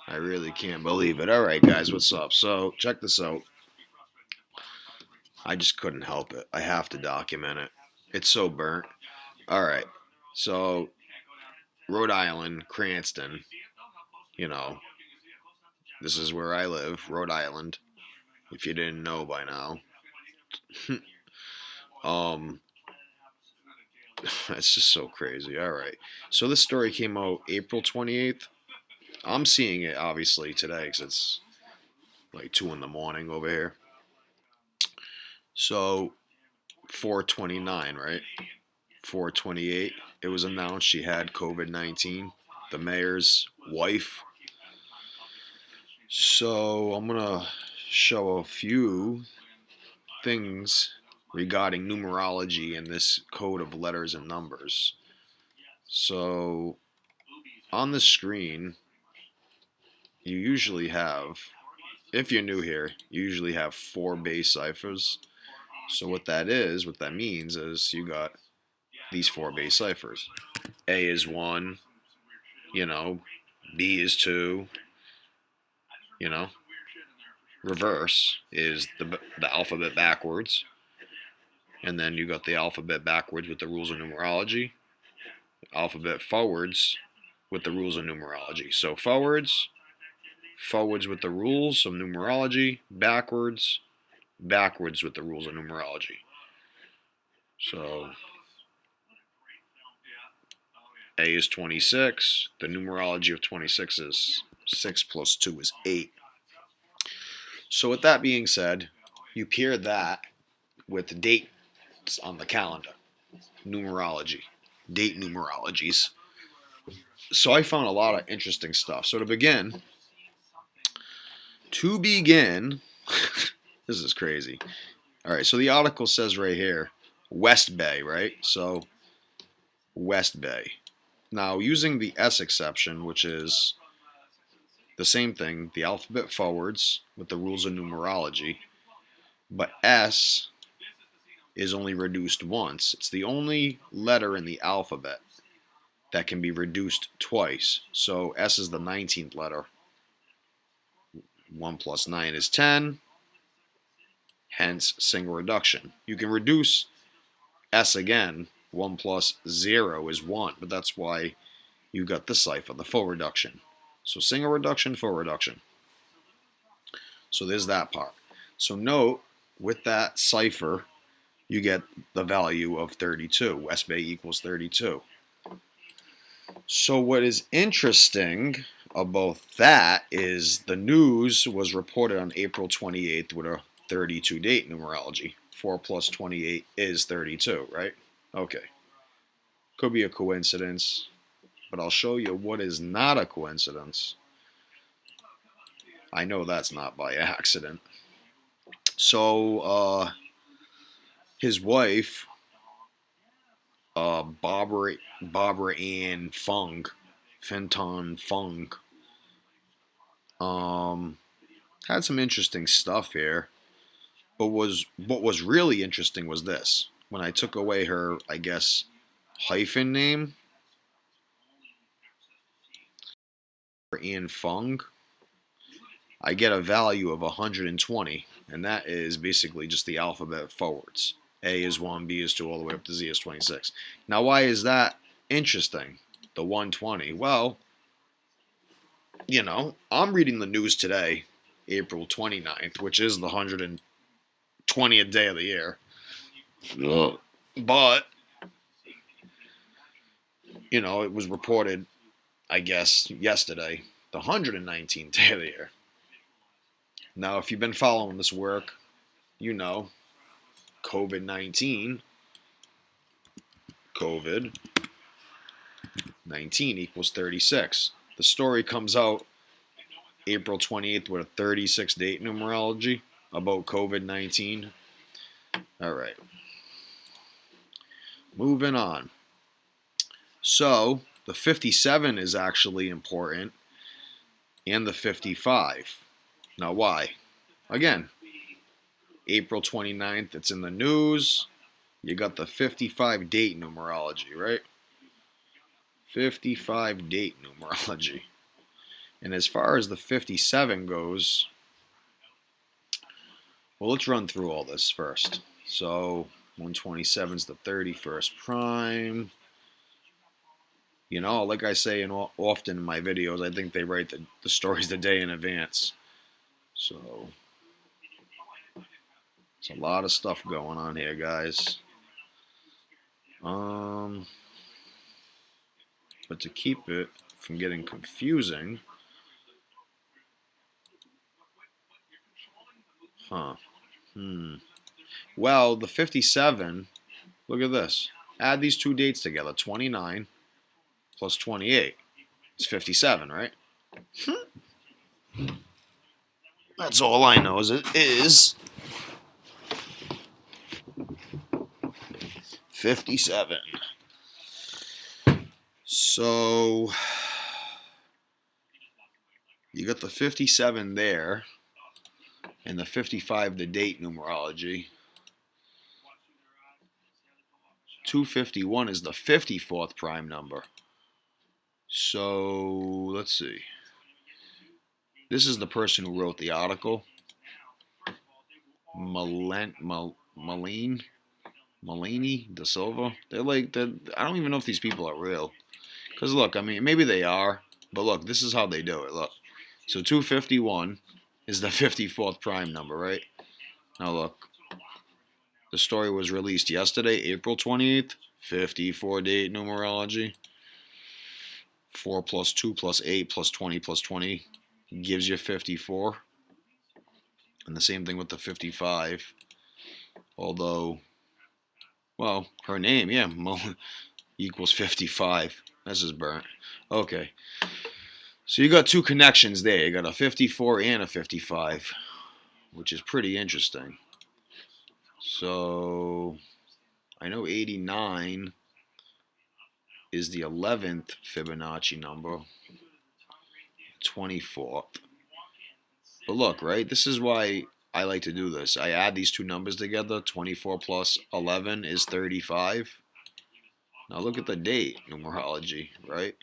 I really can't believe it. All right, guys, what's up? So, check this out. I just couldn't help it. I have to document it. It's so burnt. All right. So, Rhode Island, Cranston, you know, this is where I live, Rhode Island, if you didn't know by now. um, it's just so crazy. All right. So, this story came out April 28th. I'm seeing it obviously today because it's like 2 in the morning over here. So, 429, right? 428, it was announced she had COVID-19, the mayor's wife. So I'm going to show a few things regarding numerology and this code of letters and numbers. So on the screen, you usually have, if you're new here, you usually have 4 base ciphers. So what that means is you got these 4 base ciphers. A is 1, you know, B is 2, you know. Reverse is the alphabet backwards, and then you got the alphabet backwards with the rules of numerology, alphabet forwards with the rules of numerology. So forwards with the rules of numerology, backwards with the rules of numerology. So A is 26. The numerology of 26 is 6 plus 2 is 8. So with that being said, you pair that with the dates on the calendar, numerology, date numerologies. So I found a lot of interesting stuff. So to begin, this is crazy. All right, so the article says right here, West Bay, right? So West Bay. Now, using the S exception, which is the same thing, the alphabet forwards with the rules of numerology, but S is only reduced once. It's the only letter in the alphabet that can be reduced twice. So S is the 19th letter. 1 plus 9 is 10, hence single reduction. You can reduce S again. 1 plus 0 is 1, but that's why you got the cipher, the full reduction. So single reduction, full reduction. So there's that part. So note, with that cipher, you get the value of 32. West Bay equals 32. So what is interesting about that is the news was reported on April 28th with a 32 date numerology. 4 plus 28 is 32, right? Okay. Could be a coincidence, but I'll show you what is not a coincidence. I know that's not by accident. So, his wife, Barbara Ann Fung, Fenton Fung, had some interesting stuff here. But what was really interesting was this. When I took away her, I guess, hyphen name, Ann Fung, I get a value of 120, and that is basically just the alphabet forwards. A is 1, B is 2, all the way up to Z is 26. Now, why is that interesting, the 120? Well, I'm reading the news today, April 29th, which is the 120th day of the year. But, it was reported, I guess, yesterday, the 119th day of the year. Now, if you've been following this work, you know COVID-19 equals 36. The story comes out April 28th with a 36 date numerology about COVID-19. All right. Moving on. So, the 57 is actually important, and the 55. Now, why? Again, April 29th, it's in the news. You got the 55 date numerology, right? 55 date numerology. And as far as the 57 goes, well, let's run through all this first. So 127 is the 31st prime. You know, like I say often in my videos, I think they write the stories the day in advance. So it's a lot of stuff going on here, guys. But to keep it from getting confusing, well, the 57, look at this. Add these two dates together, 29 plus 28. It's 57, right? That's all I know is it is 57. So you got the 57 there, and the 55, the date numerology. 251 is the 54th prime number. So let's see. This is the person who wrote the article. Malini Da Silva. I don't even know if these people are real. Because look, I mean, maybe they are. But look, this is how they do it. Look. So 251 is the 54th prime number, right? Now look. The story was released yesterday, April 28th. 54 date numerology. 4 plus 2 plus 8 plus 20 plus 20 gives you 54. And the same thing with the 55. Although, well, her name, yeah, equals 55. This is burnt. Okay. So you got two connections there. You got a 54 and a 55, which is pretty interesting. So I know 89 is the 11th Fibonacci number, 24th. But look, right, this is why I like to do this. I add these two numbers together. 24 plus 11 is 35. Now look at the date numerology, right?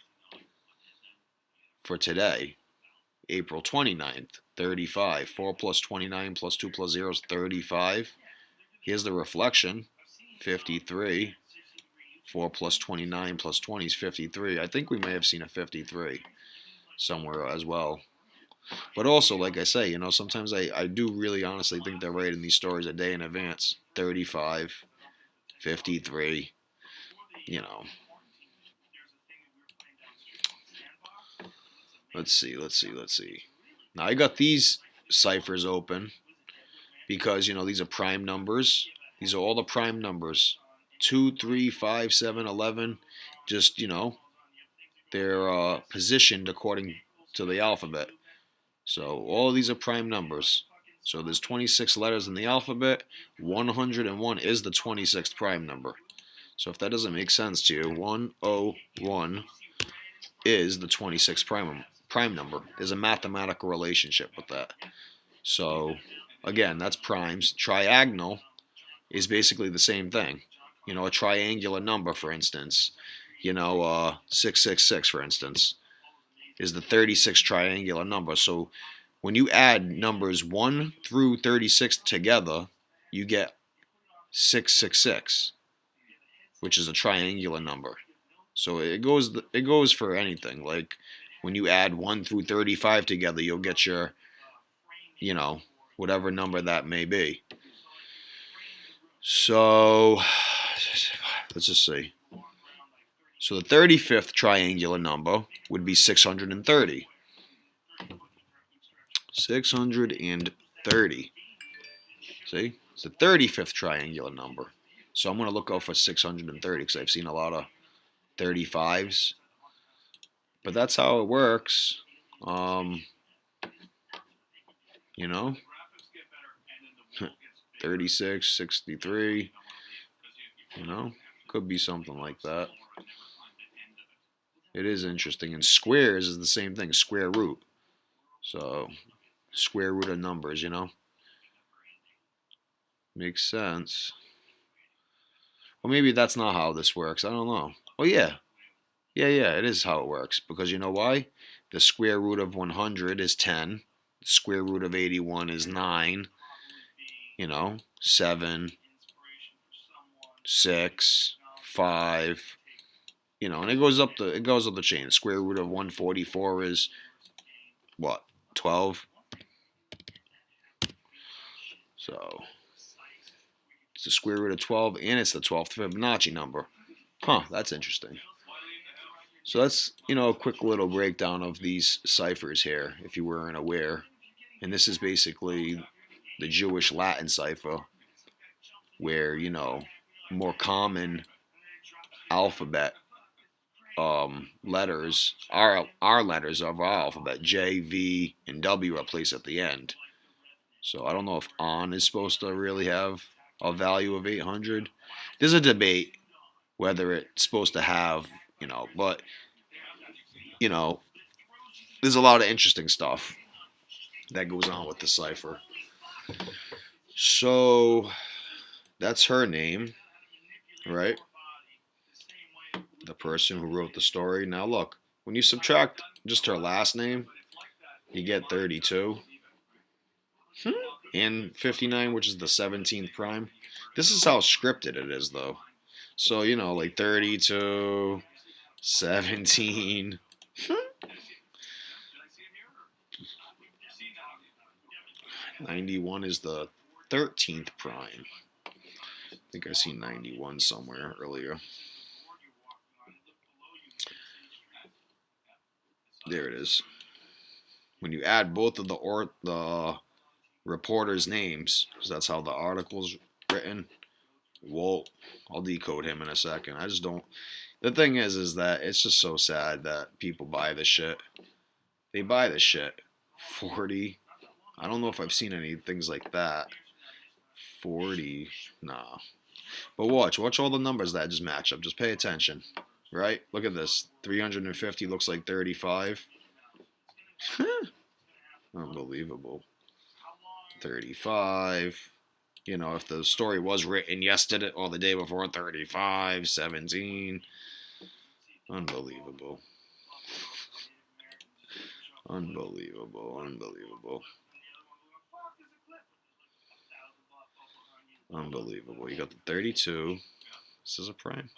For today, April 29th, 35. 4 plus 29 plus 2 plus 0 is 35. Here's the reflection, 53. 4 plus 29 plus 20 is 53. I think we may have seen a 53 somewhere as well. But also, like I say, you know, sometimes I do really honestly think they're writing these stories a day in advance. 35, 53, you know. Let's see. Now, I got these ciphers open because, you know, these are prime numbers. These are all the prime numbers. 2, 3, 5, 7, 11. Just, you know, they're positioned according to the alphabet. So all of these are prime numbers. So there's 26 letters in the alphabet. 101 is the 26th prime number. So if that doesn't make sense to you, 101 is the 26th prime number. There's a mathematical relationship with that. So again, that's primes. Triagonal is basically the same thing. You know, a triangular number, for instance. You know, 666, for instance, is the 36th triangular number. So when you add numbers 1 through 36 together, you get 666, which is a triangular number. So it goes for anything. Like when you add 1 through 35 together, you'll get your, you know, whatever number that may be. So let's just see. So the 35th triangular number would be 630. 630. See? It's the 35th triangular number. So I'm going to look out for 630 because I've seen a lot of 35s. But that's how it works. You know? 36, 63. You know? Could be something like that. It is interesting. And squares is the same thing, square root. So, square root of numbers, you know? Makes sense. Well, maybe that's not how this works. I don't know. Oh, yeah. Yeah, it is how it works. Because you know why? The square root of 100 is 10. The square root of 81 is 9. 7, 6, 5. And it goes up the chain. The square root of 144 is what? 12. So it's the square root of 12, and it's the 12th Fibonacci number. Huh, that's interesting. So that's, a quick little breakdown of these ciphers here, if you weren't aware. And this is basically the Jewish Latin cipher, where, more common alphabet letters, our letters of our alphabet, J, V, and W are placed at the end. So I don't know if on is supposed to really have a value of 800. There's a debate whether it's supposed to have, but, there's a lot of interesting stuff that goes on with the cipher. So that's her name, right? The person who wrote the story. Now look, when you subtract just her last name, you get 32 and 59, which is the 17th prime. This is how scripted it is, though. So, like 32, 17. 91 is the 13th prime. I think I see 91 somewhere earlier. There it is. When you add both of the reporters' names, because that's how the article's written. Well, I'll decode him in a second. I just don't. The thing is that it's just so sad that people buy this shit. They buy this shit. 40. I don't know if I've seen any things like that. 40. Nah. But watch all the numbers that just match up. Just pay attention. Right? Look at this. 350 looks like 35. Unbelievable. 35. If the story was written yesterday or the day before, 35, 17. Unbelievable. Unbelievable. You got the 32. This is a prime.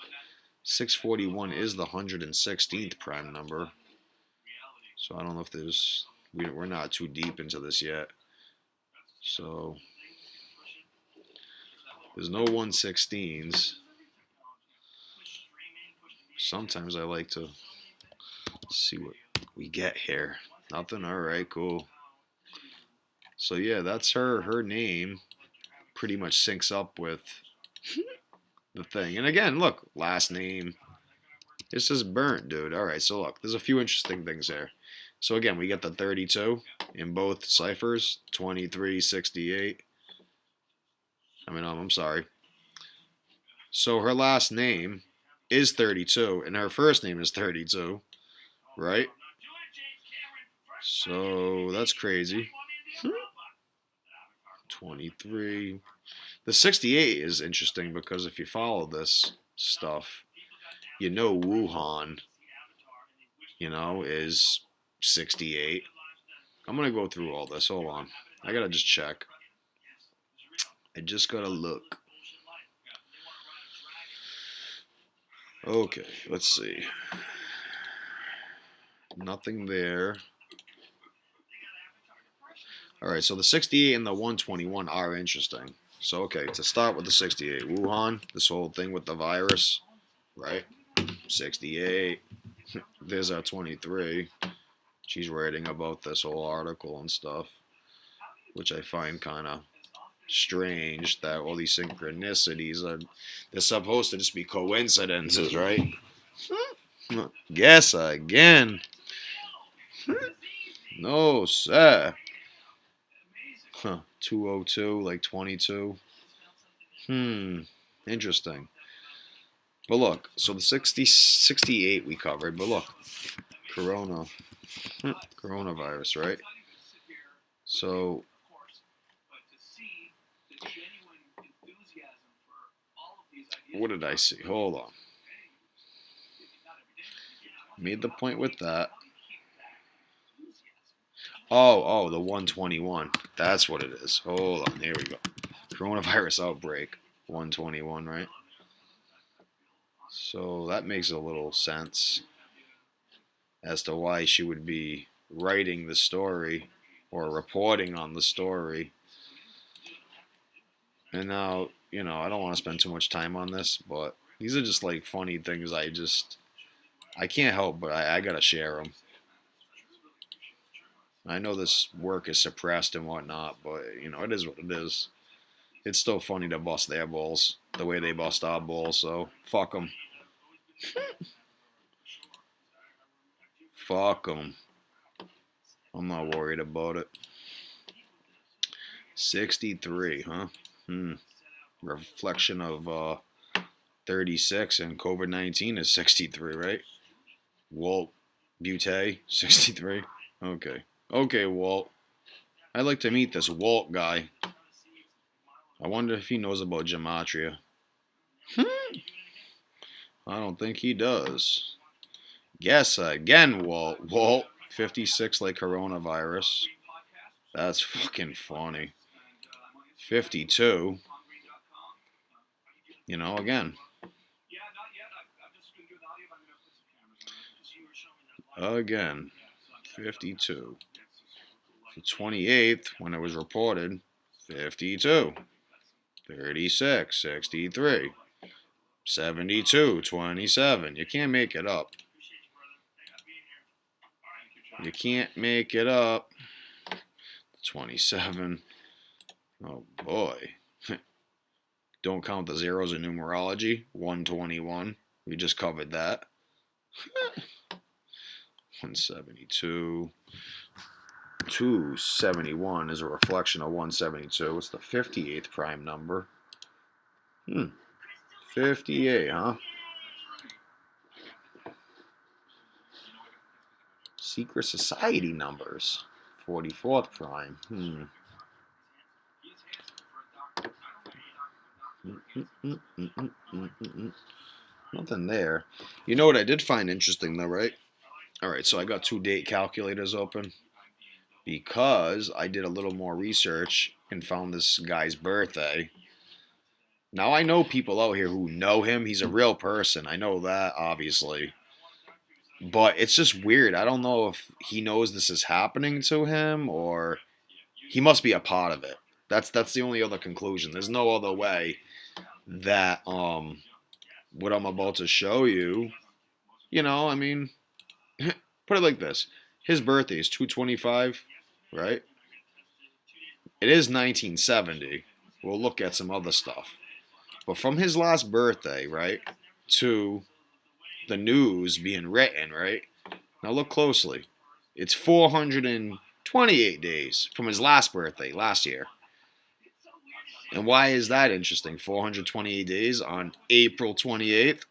641 is the 116th prime number. So I don't know if there's... We're not too deep into this yet. So there's no 116s. Sometimes I like to see what we get here. Nothing? Alright, cool. So yeah, that's her name. Pretty much syncs up with the thing. And again, look, last name. It's just burnt, dude. Alright, so look, there's a few interesting things there. So again, we get the 32 in both ciphers. 2368. I'm sorry. So her last name is 32, and her first name is 32, right? So that's crazy. 23. The 68 is interesting because if you follow this stuff, Wuhan, is 68. I'm going to go through all this. Hold on. I got to just check. I just got to look. Okay, let's see. Nothing there. Alright, so the 68 and the 121 are interesting. So, okay, to start with the 68. Wuhan, this whole thing with the virus, right? 68. There's our 23. She's writing about this whole article and stuff, which I find kind of strange that all these synchronicities they're supposed to just be coincidences, right? Guess again. No, sir. 202, like 22. Interesting. But look, so the 68 we covered, but look, coronavirus, right? So, what did I see? Hold on. Made the point with that. Oh, the 121. That's what it is. Hold on, here we go. Coronavirus outbreak, 121, right? So that makes a little sense as to why she would be writing the story or reporting on the story. And now, I don't want to spend too much time on this, but these are just like funny things I can't help but I gotta share them. I know this work is suppressed and whatnot, but it is what it is. It's still funny to bust their balls the way they bust our balls, so fuck them. Fuck them. I'm not worried about it. 63, huh? Reflection of 36 and COVID-19 is 63, right? Walt Butte, 63. Okay. Okay, Walt. I'd like to meet this Walt guy. I wonder if he knows about Gematria. I don't think he does. Guess again, Walt. Walt, 56 like coronavirus. That's fucking funny. 52. Again. Again. 52. The 28th, when it was reported, 52. 36, 63. 72, 27. You can't make it up. You can't make it up. 27. Oh boy. Don't count the zeros in numerology. 121. We just covered that. 172. 271 is a reflection of 172. It's the 58th prime number. 58, huh? Secret society numbers. 44th prime. Nothing there. You know what I did find interesting though, right? Alright, so I got 2 date calculators open because I did a little more research and found this guy's birthday. Now I know people out here who know him. He's a real person. I know that, obviously. But it's just weird. I don't know if he knows this is happening to him or he must be a part of it. That's the only other conclusion. There's no other way that what I'm about to show you, I mean, put it like this. His birthday is 225, right? It is 1970. We'll look at some other stuff. But from his last birthday, right, to the news being written, right? Now look closely. It's 428 days from his last birthday, last year. And why is that interesting? 428 days on April 28th?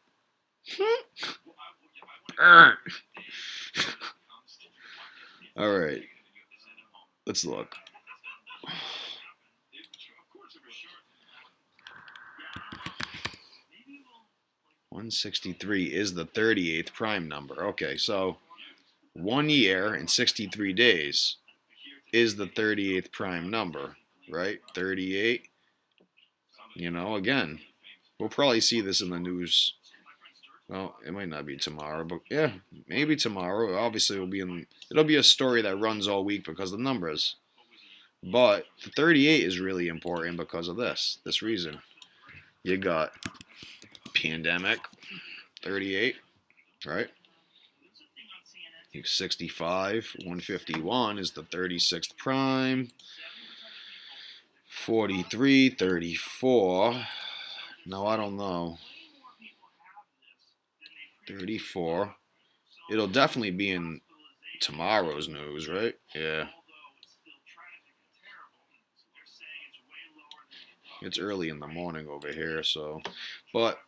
All right. Let's look. 163 is the 38th prime number. Okay, so 1 year and 63 days is the 38th prime number, right? 38. Again, we'll probably see this in the news. Well, it might not be tomorrow, but yeah, maybe tomorrow. Obviously, it'll be a story that runs all week because of the numbers. But the 38 is really important because of this reason. You got pandemic, 38, right? 65, 151 is the 36th prime. 43, 34. No, I don't know. 34. It'll definitely be in tomorrow's news, right? Yeah. It's early in the morning over here, so. But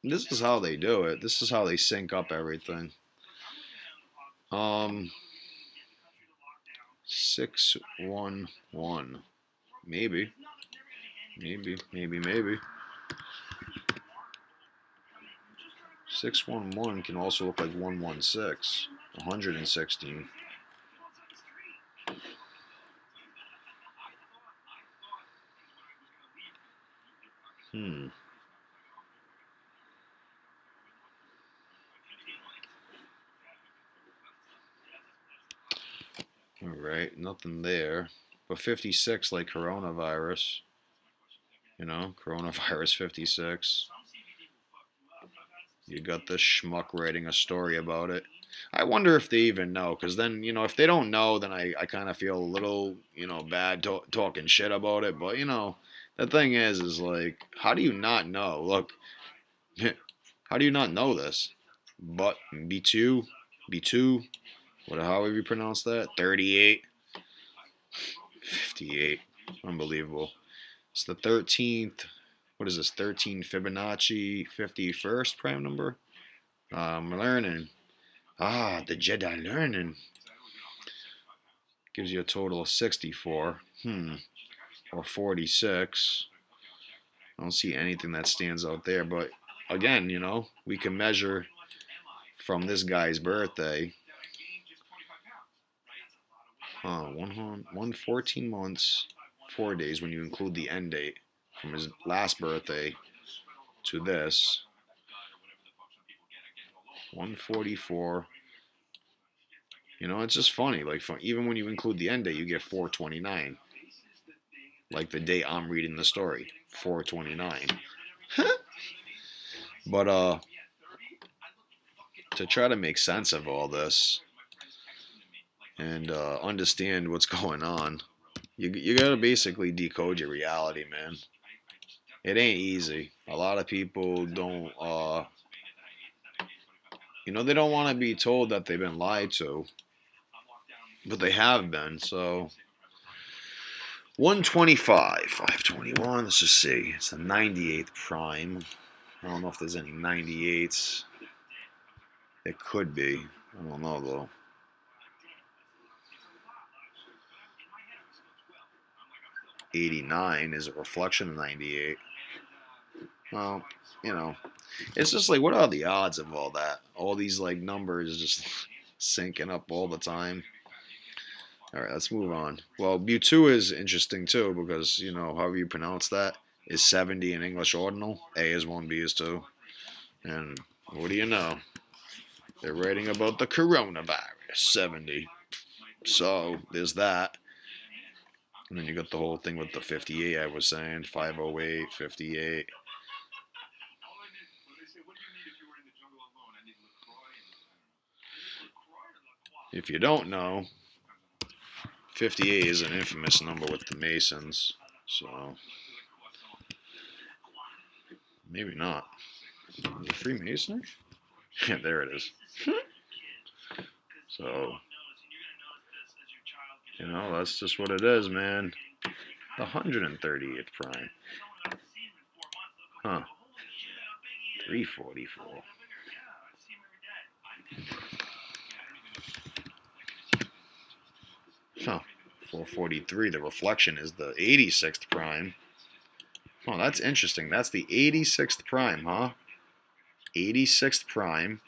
this is how they do it. This is how they sync up everything. 611. Maybe. 611 can also look like 116. 116. Hmm. All right, nothing there. But 56, like coronavirus. Coronavirus 56. You got this schmuck writing a story about it. I wonder if they even know, because then, if they don't know, then I kind of feel a little, bad talking shit about it. But, the thing is like, how do you not know? Look, how do you not know this? But B2, however you pronounce that, 38, 58. Unbelievable. It's the 13th. What is this? 13 Fibonacci 51st prime number? I'm learning. The Jedi learning. Gives you a total of 64. Or 46. I don't see anything that stands out there. But again, we can measure from this guy's birthday. 114 months, 4 days when you include the end date from his last birthday to this. 144. It's just funny. Like, even when you include the end date, you get 429. Like the day I'm reading the story, 429. But to try to make sense of all this and understand what's going on, you gotta basically decode your reality, man. It ain't easy. A lot of people don't, they don't want to be told that they've been lied to, but they have been. So 125, 521. Let's just see. It's the 98th prime. I don't know if there's any 98s. It could be. I don't know though. 89 is a reflection of 98. Well, it's just like, what are the odds of all that? All these like numbers just syncing up all the time. All right, let's move on. Well, Bu2 is interesting too because, however you pronounce that is 70 in English ordinal. A is 1, B is 2. And what do you know? They're writing about the coronavirus, 70. So there's that. And then you got the whole thing with the 58 I was saying, 508, 58. If you don't know, 58 is an infamous number with the Masons. So maybe not. Is it Freemasonry? Yeah, there it is. So, that's just what it is, man. The 138th prime. Huh. 344. Huh. 443. The reflection is the 86th prime. Oh, that's interesting. That's the 86th prime, huh? 86th prime.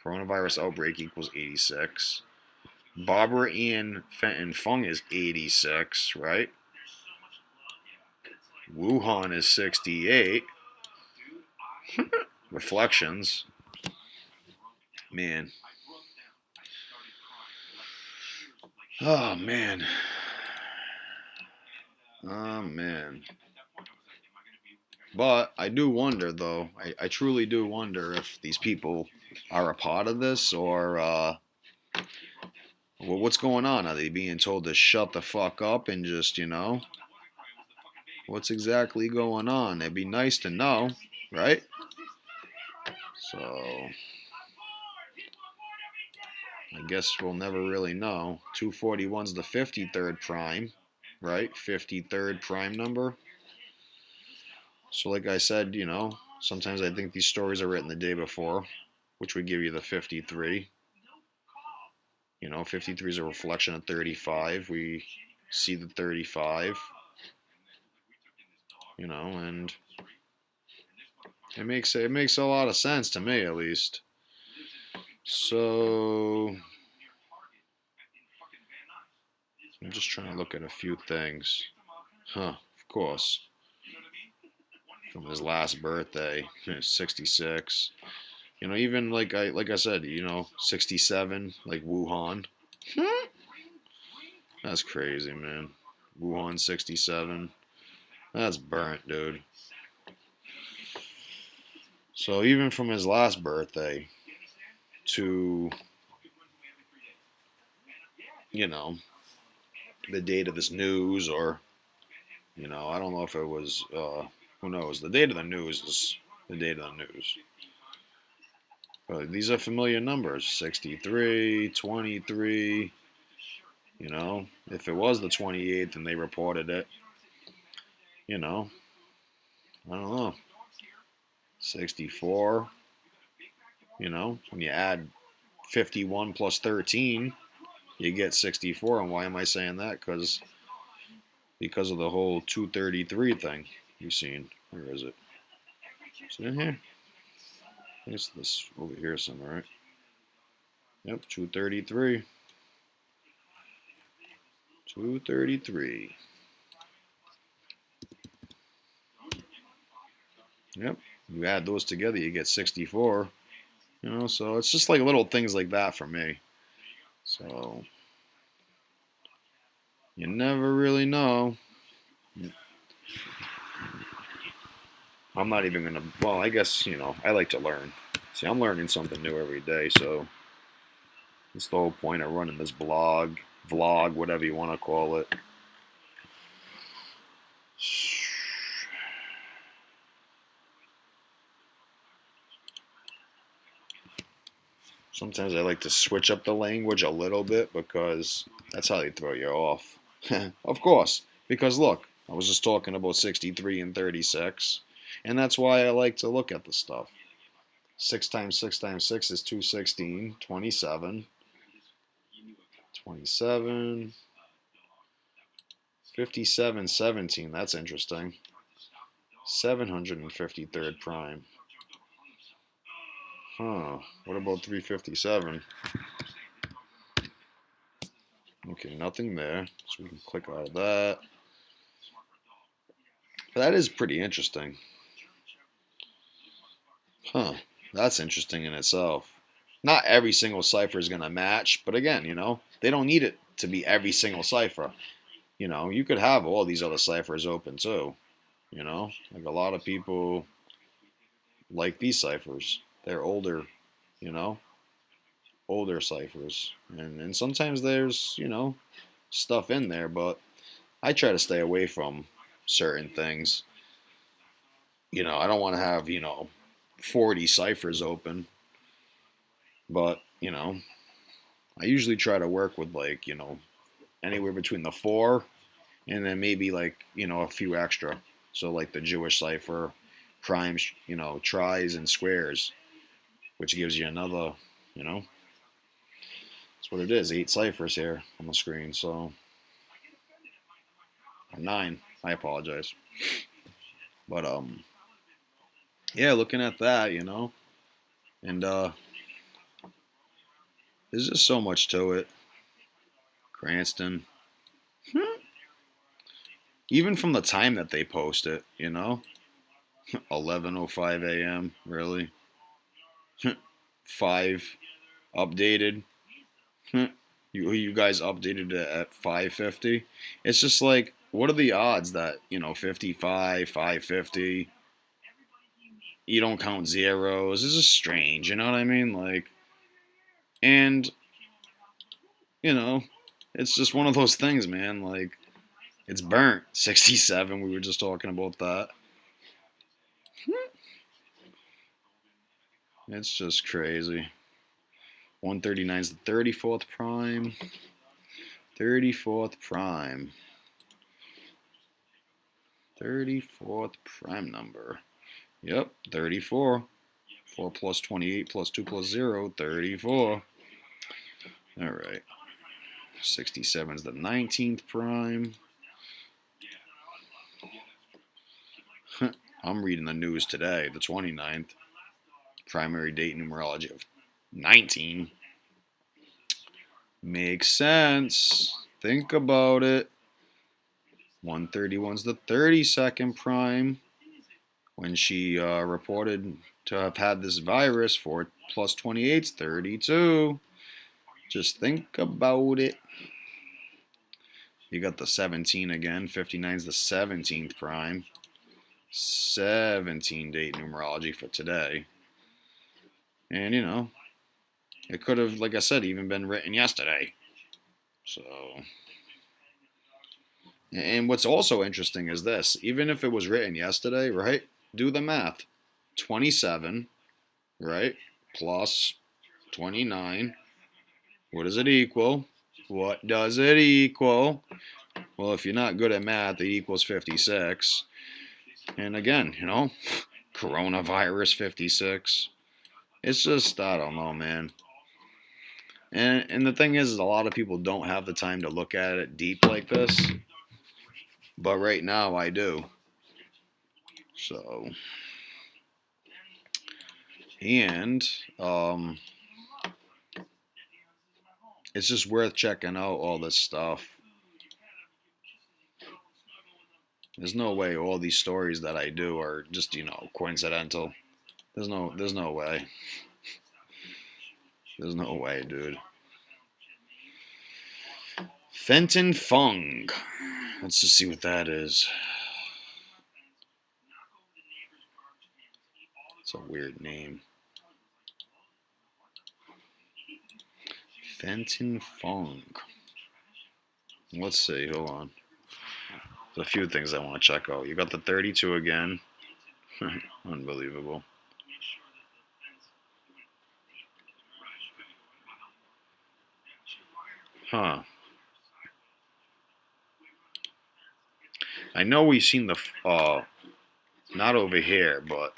Coronavirus outbreak equals 86. Barbara Ann Fenton Fung is 86, right? Wuhan is 68. Reflections. Man. Oh, man. Oh, man. But I do wonder, though. I truly do wonder if these people are a part of this or what's going on? Are they being told to shut the fuck up and just, what's exactly going on? It'd be nice to know, right? So I guess we'll never really know. 241's the 53rd prime, right? 53rd prime number. So like I said, sometimes I think these stories are written the day before, which would give you the 53. 53 is a reflection of 35. We see the 35, and it makes a lot of sense to me, at least. So I'm just trying to look at a few things. Of course. from his last birthday, 66. Even like I said, 67, like Wuhan. That's crazy, man. Wuhan 67. That's burnt, dude. So even from his last birthday to, you know, the date of this news, or, I don't know if it was, who knows? The date of the news is the date of the news. But these are familiar numbers: 63, 23. If it was the 28th and they reported it, I don't know. 64, when you add 51 plus 13, you get 64. And why am I saying that? Because of the whole 233 thing you've seen. Where is it? Is it in here? I think it's this over here somewhere, right? Yep, 233. 233. Yep. You add those together, you get 64. So it's just like little things like that for me. So you never really know. I'm not even gonna. Well, I guess I like to learn. See, I'm learning something new every day. So that's the whole point of running this blog, vlog, whatever you want to call it. Sometimes I like to switch up the language a little bit because that's how they throw you off. Of course, because look, I was just talking about 63 and 36, and that's why I like to look at the stuff. 6 times 6 times 6 is 216, 27, 27, 57, 17. That's interesting. 753rd prime. Huh. What about 357? Okay, nothing there. So we can click out of that. But that is pretty interesting. Huh. That's interesting in itself. Not every single cipher is going to match, but again, they don't need it to be every single cipher. You could have all these other ciphers open too. Like a lot of people like these ciphers. They're older, you know, older ciphers. And sometimes there's, stuff in there, but I try to stay away from certain things. I don't want to have, 40 ciphers open, but, I usually try to work with like, anywhere between the four and then maybe like, a few extra. So like the Jewish cipher, primes, tries and squares, which gives you another, that's what it is, 8 ciphers here on the screen. So, or 9, I apologize. But, yeah, looking at that, and, there's just so much to it. Cranston. Even from the time that they post it, 11:05 a.m. Really, 5 updated. You guys updated it at 5:50. It's just like, what are the odds that 55, 5:50? You don't count zeros. This is strange. You know what I mean? Like, and you know, it's just one of those things, man. Like, it's burnt. 67. We were just talking about that. It's just crazy. 139 is the 34th prime. 34th prime. 34th prime number. Yep, 34. 4 plus 28 plus 2 plus 0, 34. All right. 67 is the 19th prime. I'm reading the news today, the 29th. Primary date numerology of 19. Makes sense. Think about it. 131 is the 32nd prime. when she reported to have had this virus. 4 plus 28 is 32. Just think about it. You got the 17 again. 59 is the 17th prime. 17 date numerology for today. And, it could have, like I said, even been written yesterday. So, and what's also interesting is this. Even if it was written yesterday, right? Do the math. 27, right? Plus 29. What does it equal? What does it equal? Well, if you're not good at math, it equals 56. And again, coronavirus 56. It's just, I don't know, man. And the thing is, a lot of people don't have the time to look at it deep like this. But right now, I do. So, and it's just worth checking out all this stuff. There's no way all these stories that I do are just, coincidental. There's no way. There's no way, dude. Fenton Fung. Let's just see what that is. It's a weird name. Fenton Fung. Let's see. Hold on. There's a few things I want to check out. You got the 32 again. Unbelievable. Huh. I know we've seen the, not over here, but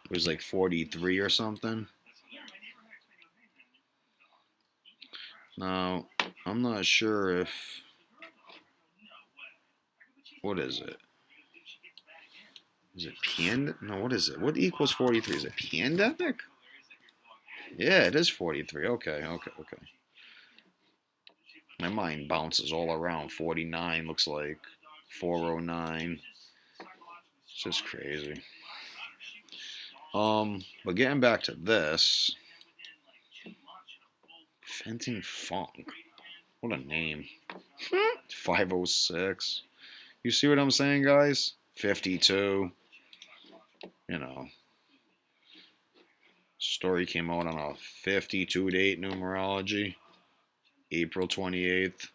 it was like 43 or something. Now, I'm not sure if, what is it? Is it pandemic? No, what is it? What equals 43? Is it pandemic? Yeah, it is 43. Okay. My mind bounces all around. 49 looks like 409. It's just crazy. But getting back to this, Fenton Funk. What a name. 506. You see what I'm saying, guys? 52. Story came out on a 52 date numerology. April 28th.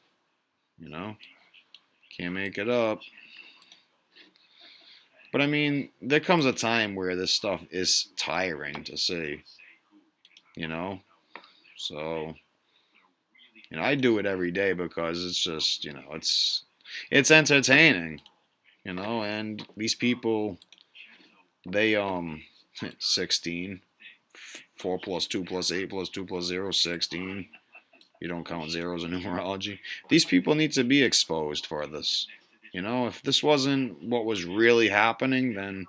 Can't make it up. But I mean, there comes a time where this stuff is tiring to see. So, I do it every day because it's just, it's entertaining, and these people, they, 16, 4 plus 2 plus 8 plus 2 plus 0, 16. You don't count zeros in numerology. These people need to be exposed for this. If this wasn't what was really happening, then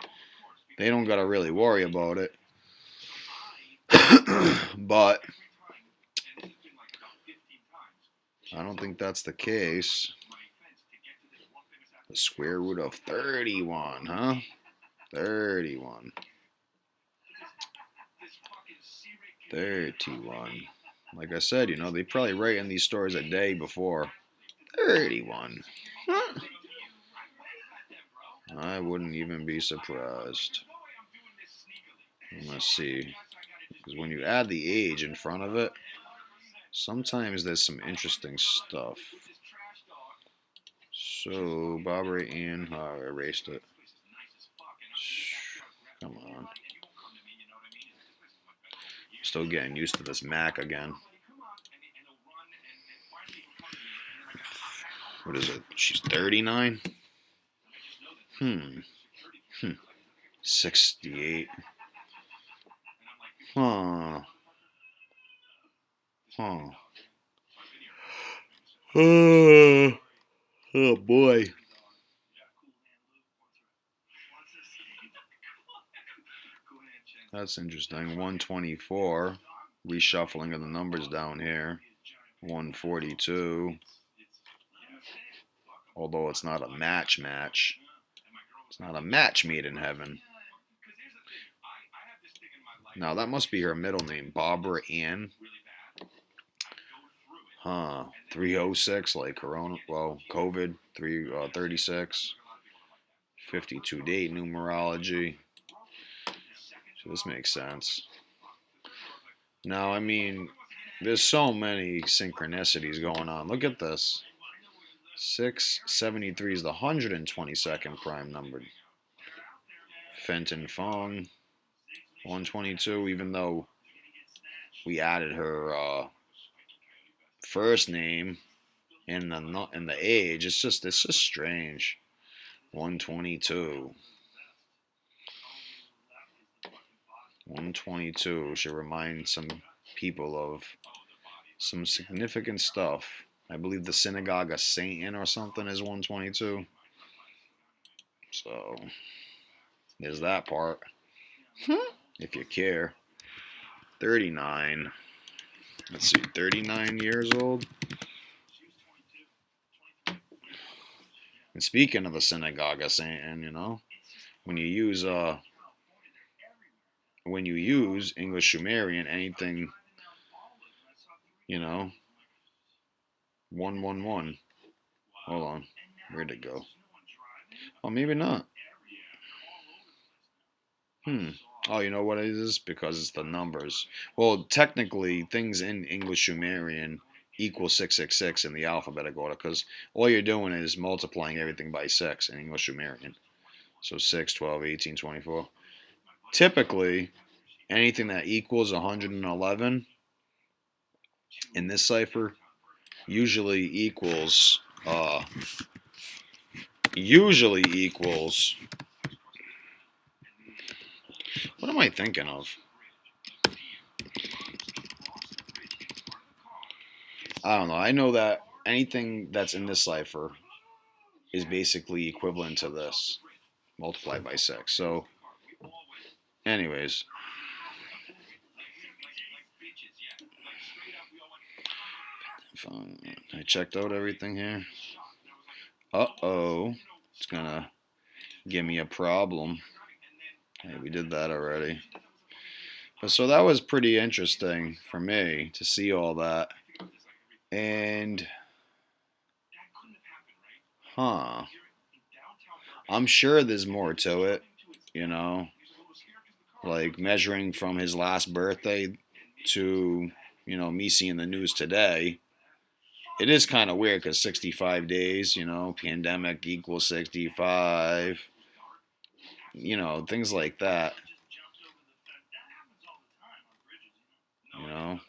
they don't got to really worry about it. But I don't think that's the case. The square root of 31, huh? 31. 31. Like I said, they probably write in these stories a day before. 31. Huh? I wouldn't even be surprised. Let's see. Because when you add the age in front of it, sometimes there's some interesting stuff. So, Barbara Ann, I erased it. Come on. Still getting used to this Mac again. What is it? She's 39? 68. Huh. Oh boy. That's interesting. 124. Reshuffling of the numbers down here. 142. Although it's not a match. It's not a match made in heaven. Now, that must be her middle name, Barbara Ann. Huh. 306, like Corona, well, COVID, 36. 52 date numerology. So this makes sense. Now, I mean, there's so many synchronicities going on. Look at this. 673 is the 122nd prime number. Fenton Fong, 122, even though we added her first name and the age, it's just strange. 122. 122 should remind some people of some significant stuff. I believe the synagogue of Satan or something is 122. So there's that part. If you care. 39. Let's see, 39 years old. And speaking of the synagogue of Satan, you know, when you use English Sumerian, anything, you know, 111. Hold on, where'd it go? Oh, maybe not. Oh, you know what it is? Because it's the numbers. Well, technically, things in English Sumerian equal 666 in the alphabetic order, because all you're doing is multiplying everything by 6 in English Sumerian. So 6, 12, 18, 24. Typically, anything that equals 111 in this cipher usually equals what am I thinking of? I don't know. I know that anything that's in this cipher is basically equivalent to this multiplied by 6. So, anyways, I checked out everything here. Uh-oh. It's gonna give me a problem. Hey, we did that already. But so that was pretty interesting for me to see all that. And, I'm sure there's more to it, you know, like measuring from his last birthday to, you know, me seeing the news today. It is kind of weird because 65 days, you know, pandemic equals 65, you know, things like that. You know,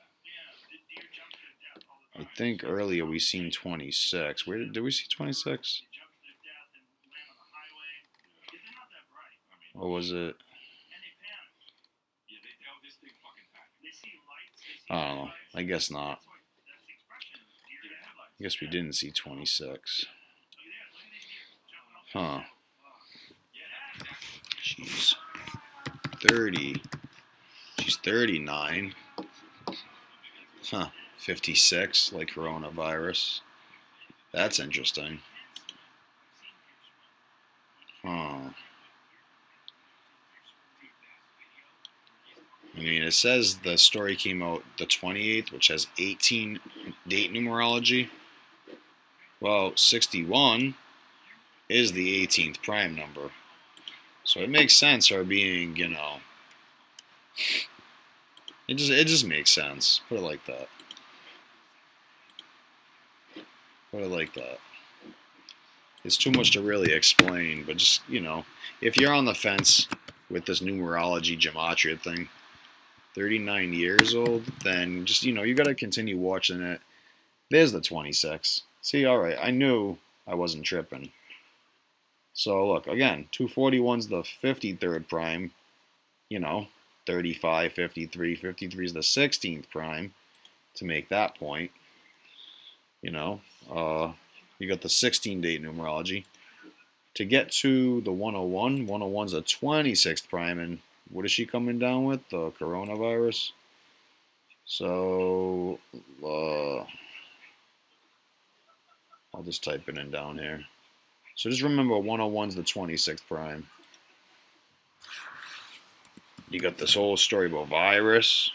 I think earlier we seen 26. Where did we see 26? What was it? I don't know. I guess not. I guess we didn't see 26. Huh. She's 30. She's 39. Huh. 56, like coronavirus. That's interesting. Huh. I mean, it says the story came out the 28th, which has 18 date numerology. Well, 61 is the 18th prime number. So it makes sense her being, you know, it just makes sense. Put it like that. Put it like that. It's too much to really explain, but just, you know, if you're on the fence with this numerology gematria thing, 39 years old, then just, you know, you got to continue watching it. There's the 26. See, all right, I knew I wasn't tripping. So look, again, 241's the 53rd prime, you know, 35, 53. 53 is the 16th prime, to make that point. You know, you got the 16 date numerology. To get to the 101, 101's a 26th prime, and what is she coming down with? The coronavirus. So, I'll just type it in down here. So just remember 101's the 26th prime. You got this whole story about virus.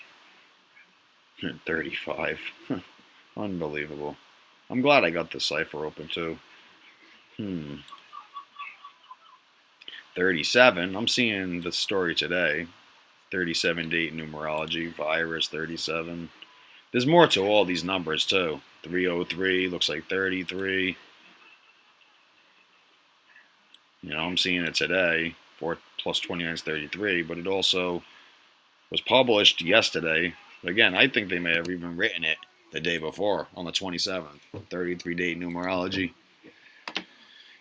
35. Unbelievable. I'm glad I got the cipher open too. 37. I'm seeing the story today. 37 date numerology. Virus 37. There's more to all these numbers too. 303 looks like 33. I'm seeing it today. 4 plus 29 is 33, but it also was published yesterday. Again, I think they may have even written it the day before on the 27th. 33 date numerology.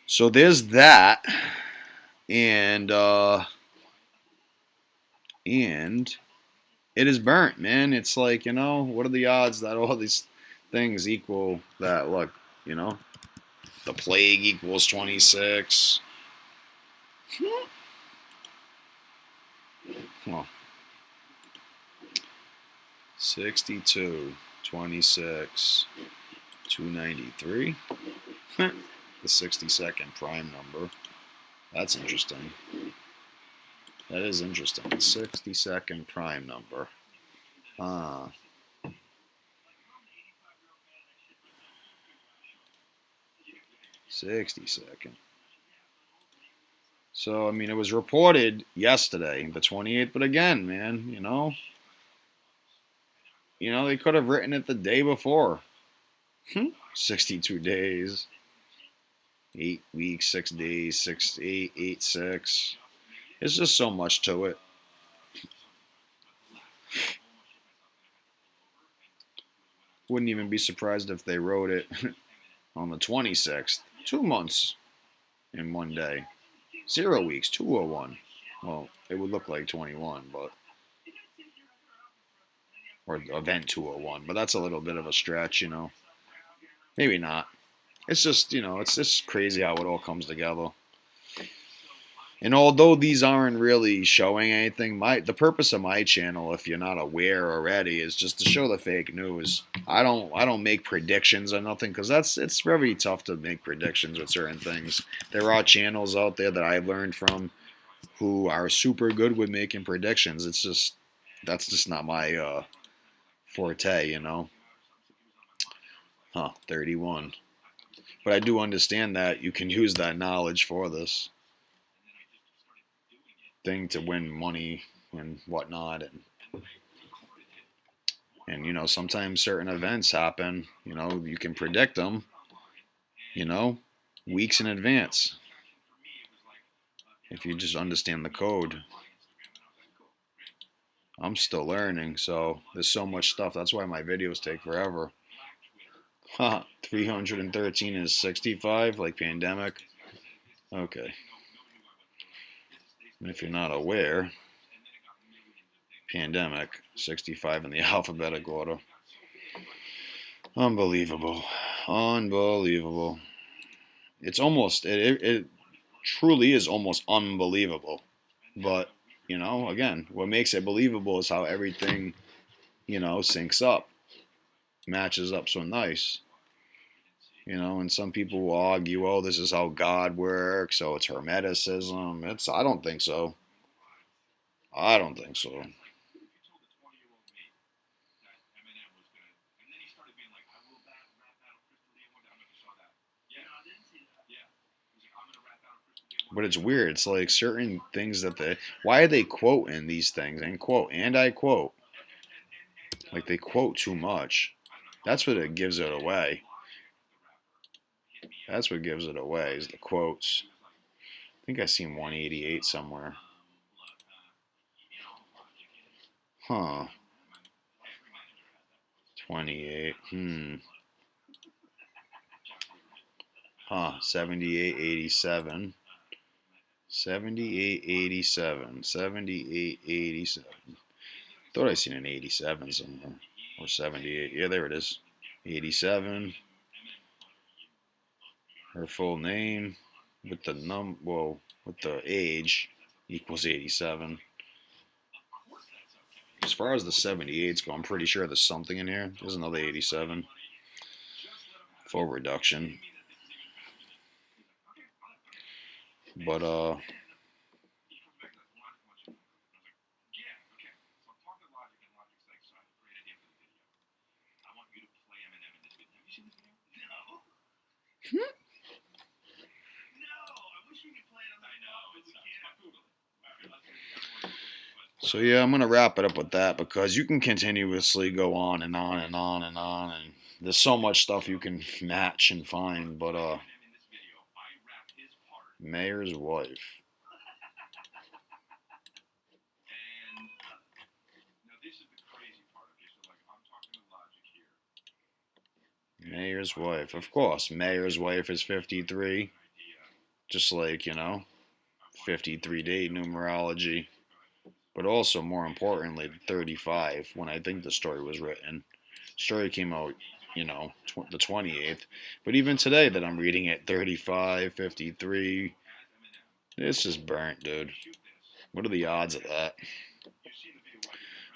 So there's that, and it is burnt, man. It's like, what are the odds that all these things equal that? Look, the plague equals 26. Well, 62, 26, 293. The 60-second prime number. That's interesting. That is interesting. 60-second prime number. 60-second. So, I mean, it was reported yesterday, the 28th, but again, man, they could have written it the day before. 62 days, 8 weeks, 6 days, 6, 8, 8, 6. There's just so much to it. Wouldn't even be surprised if they wrote it on the 26th. 2 months in one day. 0 weeks, 201. Well, it would look like 21, but or event 201, but that's a little bit of a stretch, Maybe not. It's just, it's just crazy how it all comes together. And although these aren't really showing anything, the purpose of my channel, if you're not aware already, is just to show the fake news. I don't make predictions or nothing, because it's very tough to make predictions with certain things. There are channels out there that I've learned from who are super good with making predictions. That's just not my forte, 31. But I do understand that you can use that knowledge for this thing to win money and whatnot, and sometimes certain events happen. You can predict them, weeks in advance if you just understand the code. I'm still learning, so there's so much stuff. That's why my videos take forever. 313 is 65, like pandemic. Okay. And if you're not aware, pandemic, 65 in the alphabetical order. Unbelievable. Unbelievable. It truly is almost unbelievable. But, again, what makes it believable is how everything, syncs up, matches up so nice. And some people will argue, oh, this is how God works, oh, it's Hermeticism. I don't think so. I don't think so. But it's weird. It's like certain things why are they quoting these things and I quote. Like they quote too much. That's what it gives it away. That's what gives it away is the quotes. I think I seen 188 somewhere. 28. 7887. 7887. 7887. Thought I seen an 87 somewhere. Or 78. Yeah, there it is. 87. Her full name with the with the age equals 87. As far as the 78s go, I'm pretty sure there's something in here. There's another 87. Full reduction. But So yeah, I'm gonna wrap it up with that because you can continuously go on and on and on and on, and there's so much stuff you can match and find. But mayor's wife, mayor's wife. Of course, mayor's wife is 53, just like 53 date numerology. But also, more importantly, 35. When I think the story was written, story came out, the 28th. But even today that I'm reading it, 35, 53. This is burnt, dude. What are the odds of that?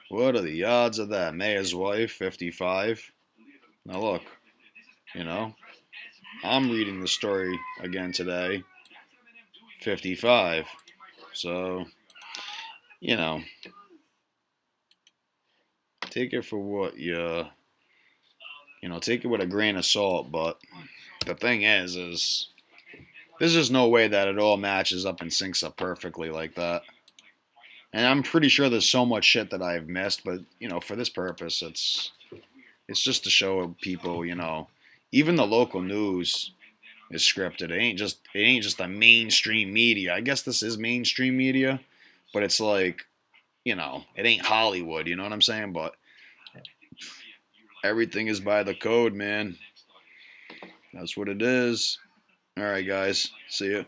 What are the odds of that? Mayor's wife, 55. Now look, you know, I'm reading the story again today, 55. So, you know, take it for what take it with a grain of salt. But the thing is there's just no way that it all matches up and syncs up perfectly like that. And I'm pretty sure there's so much shit that I've missed, but for this purpose, it's just to show people, even the local news is scripted. It ain't just the mainstream media. I guess this is mainstream media, but it's like, it ain't Hollywood, you know what I'm saying? But everything is by the code, man. That's what it is. All right, guys. See ya.